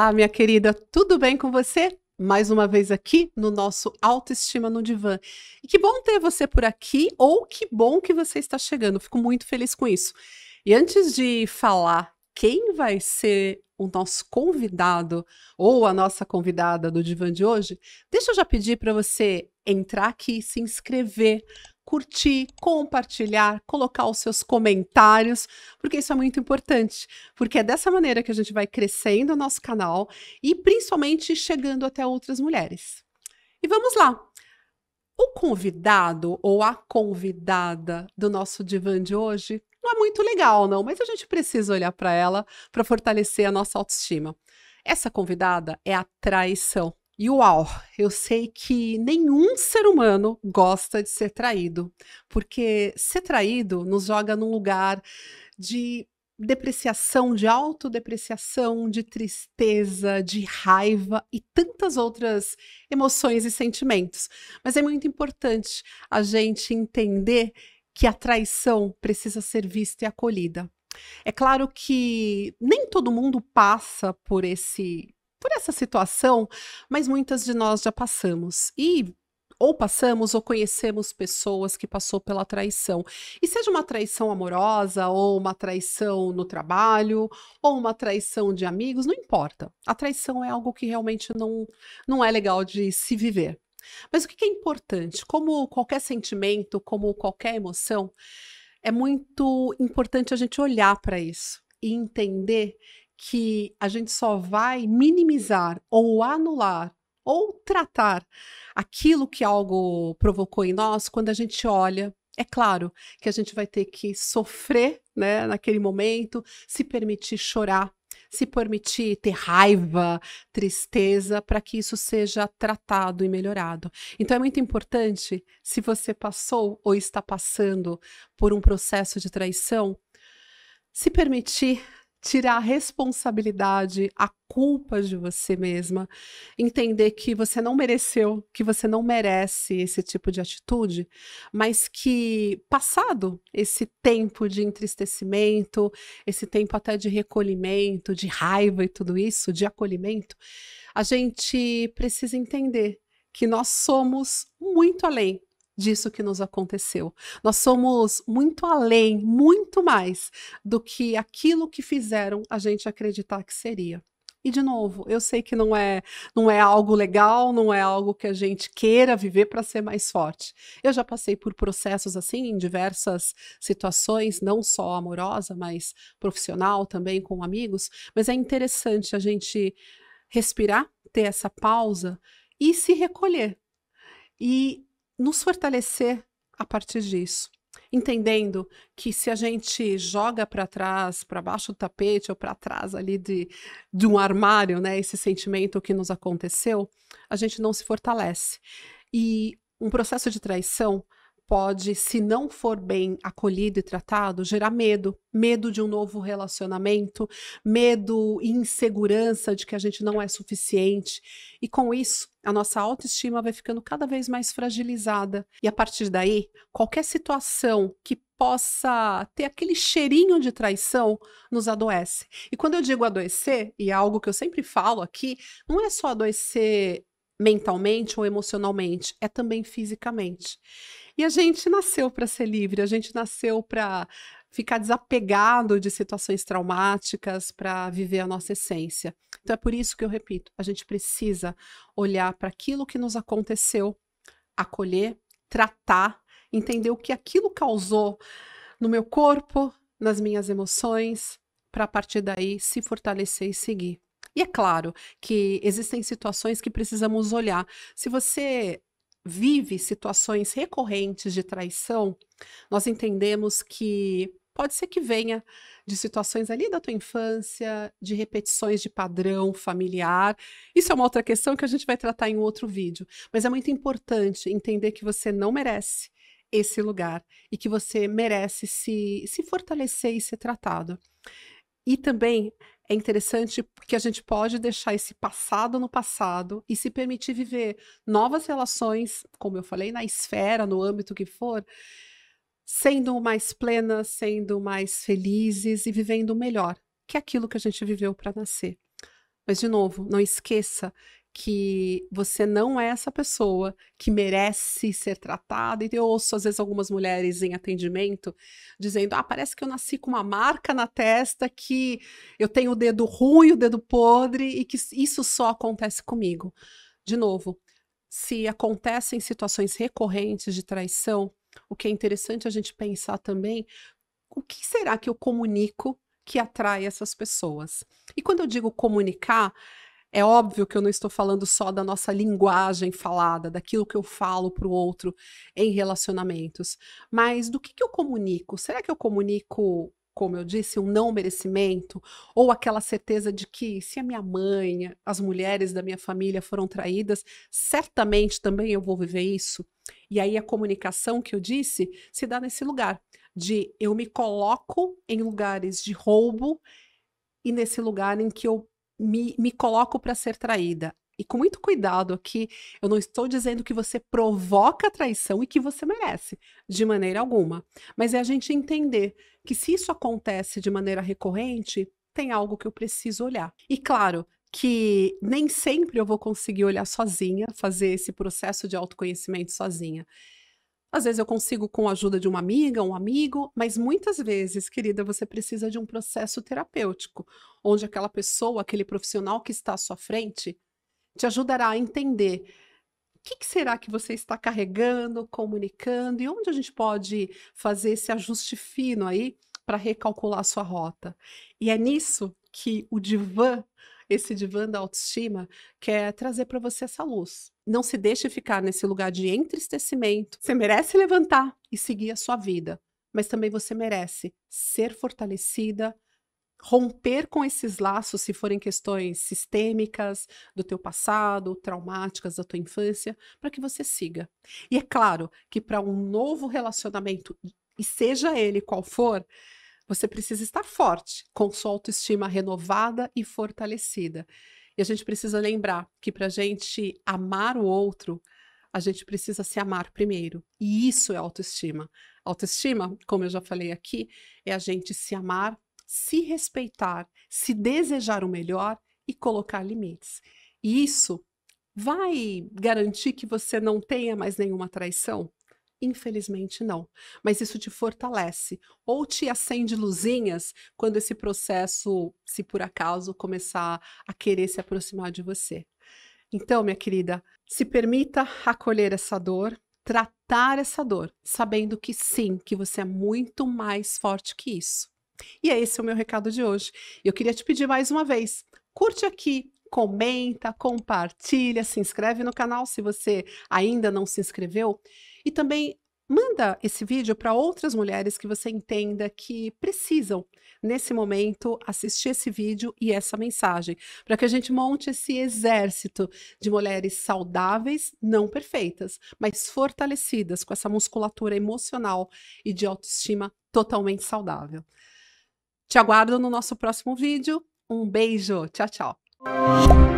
Olá, minha querida, tudo bem com você? Mais uma vez aqui no nosso Autoestima no Divã. E que bom ter você por aqui, ou que bom que você está chegando. Fico muito feliz com isso. E antes de falar quem vai ser o nosso convidado ou a nossa convidada do Divã de hoje, deixa eu já pedir para você entrar aqui, se inscrever, curtir, compartilhar, colocar os seus comentários, porque isso é muito importante, porque é dessa maneira que a gente vai crescendo o nosso canal e principalmente chegando até outras mulheres. E vamos lá! O convidado ou a convidada do nosso divã de hoje não é muito legal, não, mas a gente precisa olhar para ela para fortalecer a nossa autoestima. Essa convidada é a traição. E uau, eu sei que nenhum ser humano gosta de ser traído, porque ser traído nos joga num lugar de depreciação, de autodepreciação, de tristeza, de raiva e tantas outras emoções e sentimentos. Mas é muito importante a gente entender que a traição precisa ser vista e acolhida. É claro que nem todo mundo passa por essa situação, mas muitas de nós já passamos. E ou passamos ou conhecemos pessoas que passou pela traição. E seja uma traição amorosa, ou uma traição no trabalho, ou uma traição de amigos, não importa. A traição é algo que realmente não é legal de se viver. Mas o que é importante? Como qualquer sentimento, como qualquer emoção, é muito importante a gente olhar para isso e entender que a gente só vai minimizar ou anular ou tratar aquilo que algo provocou em nós quando a gente olha. É claro que a gente vai ter que sofrer, né, naquele momento, se permitir chorar, se permitir ter raiva, tristeza, para que isso seja tratado e melhorado. Então é muito importante, se você passou ou está passando por um processo de traição, se permitir tirar a responsabilidade, a culpa de você mesma, entender que você não mereceu, que você não merece esse tipo de atitude, mas que passado esse tempo de entristecimento, esse tempo até de recolhimento, de raiva e tudo isso, de acolhimento, a gente precisa entender que nós somos muito além disso que nos aconteceu. Nós somos muito além, muito mais do que aquilo que fizeram a gente acreditar que seria. E de novo, eu sei que não é algo legal, não é algo que a gente queira viver para ser mais forte. Eu já passei por processos assim em diversas situações, não só amorosa, mas profissional também com amigos, mas é interessante a gente respirar, ter essa pausa e se recolher. E nos fortalecer a partir disso, entendendo que se a gente joga para trás, para baixo do tapete ou para trás ali de um armário, né, esse sentimento que nos aconteceu, a gente não se fortalece. E um processo de traição pode, se não for bem acolhido e tratado, gerar medo, medo de um novo relacionamento, medo e insegurança de que a gente não é suficiente. E com isso, a nossa autoestima vai ficando cada vez mais fragilizada. E a partir daí, qualquer situação que possa ter aquele cheirinho de traição nos adoece. E quando eu digo adoecer, e é algo que eu sempre falo aqui, não é só adoecer mentalmente ou emocionalmente, é também fisicamente. E a gente nasceu para ser livre, a gente nasceu para ficar desapegado de situações traumáticas, para viver a nossa essência. Então é por isso que eu repito, a gente precisa olhar para aquilo que nos aconteceu, acolher, tratar, entender o que aquilo causou no meu corpo, nas minhas emoções, para a partir daí se fortalecer e seguir. E é claro que existem situações que precisamos olhar. Se você vive situações recorrentes de traição, nós entendemos que pode ser que venha de situações ali da tua infância, de repetições de padrão familiar. Isso é uma outra questão que a gente vai tratar em um outro vídeo. Mas é muito importante entender que você não merece esse lugar e que você merece se fortalecer e ser tratado. E também é interessante porque a gente pode deixar esse passado no passado e se permitir viver novas relações, como eu falei, na esfera, no âmbito que for, sendo mais plenas, sendo mais felizes e vivendo melhor, que é aquilo que a gente viveu para nascer. Mas, de novo, não esqueça que você não é essa pessoa que merece ser tratada. E eu ouço, às vezes, algumas mulheres em atendimento dizendo: ah, parece que eu nasci com uma marca na testa, que eu tenho o dedo ruim, o dedo podre, e que isso só acontece comigo. De novo, se acontecem situações recorrentes de traição, o que é interessante a gente pensar também, o que será que eu comunico que atrai essas pessoas? E quando eu digo comunicar, é óbvio que eu não estou falando só da nossa linguagem falada, daquilo que eu falo para o outro em relacionamentos, mas do que eu comunico? Será que eu comunico, como eu disse, um não merecimento? Ou aquela certeza de que se a minha mãe, as mulheres da minha família foram traídas, certamente também eu vou viver isso? E aí a comunicação que eu disse se dá nesse lugar, de eu me coloco em lugares de roubo e nesse lugar em que eu me coloco para ser traída. E com muito cuidado aqui, eu não estou dizendo que você provoca a traição e que você merece, de maneira alguma. Mas é a gente entender que se isso acontece de maneira recorrente, tem algo que eu preciso olhar. E claro que nem sempre eu vou conseguir olhar sozinha, fazer esse processo de autoconhecimento sozinha. Às vezes eu consigo com a ajuda de uma amiga, um amigo, mas muitas vezes, querida, você precisa de um processo terapêutico, onde aquela pessoa, aquele profissional que está à sua frente, te ajudará a entender o que será que você está carregando, comunicando, e onde a gente pode fazer esse ajuste fino aí para recalcular a sua rota. E é nisso que o divã, esse divã da autoestima, quer trazer para você essa luz. Não se deixe ficar nesse lugar de entristecimento. Você merece levantar e seguir a sua vida, mas também você merece ser fortalecida, romper com esses laços, se forem questões sistêmicas do teu passado, traumáticas da tua infância, para que você siga. E é claro que para um novo relacionamento, e seja ele qual for, você precisa estar forte, com sua autoestima renovada e fortalecida. E a gente precisa lembrar que para a gente amar o outro, a gente precisa se amar primeiro. E isso é autoestima. Autoestima, como eu já falei aqui, é a gente se amar, se respeitar, se desejar o melhor e colocar limites. E isso vai garantir que você não tenha mais nenhuma traição? Infelizmente não, mas isso te fortalece ou te acende luzinhas quando esse processo, se por acaso, começar a querer se aproximar de você. Então, minha querida, se permita acolher essa dor, tratar essa dor, sabendo que sim, que você é muito mais forte que isso. E é esse o meu recado de hoje. Eu queria te pedir mais uma vez, curte aqui, comenta, compartilha, se inscreve no canal se você ainda não se inscreveu e também manda esse vídeo para outras mulheres que você entenda que precisam, nesse momento, assistir esse vídeo e essa mensagem, para que a gente monte esse exército de mulheres saudáveis, não perfeitas, mas fortalecidas com essa musculatura emocional e de autoestima totalmente saudável. Te aguardo no nosso próximo vídeo. Um beijo. Tchau, tchau.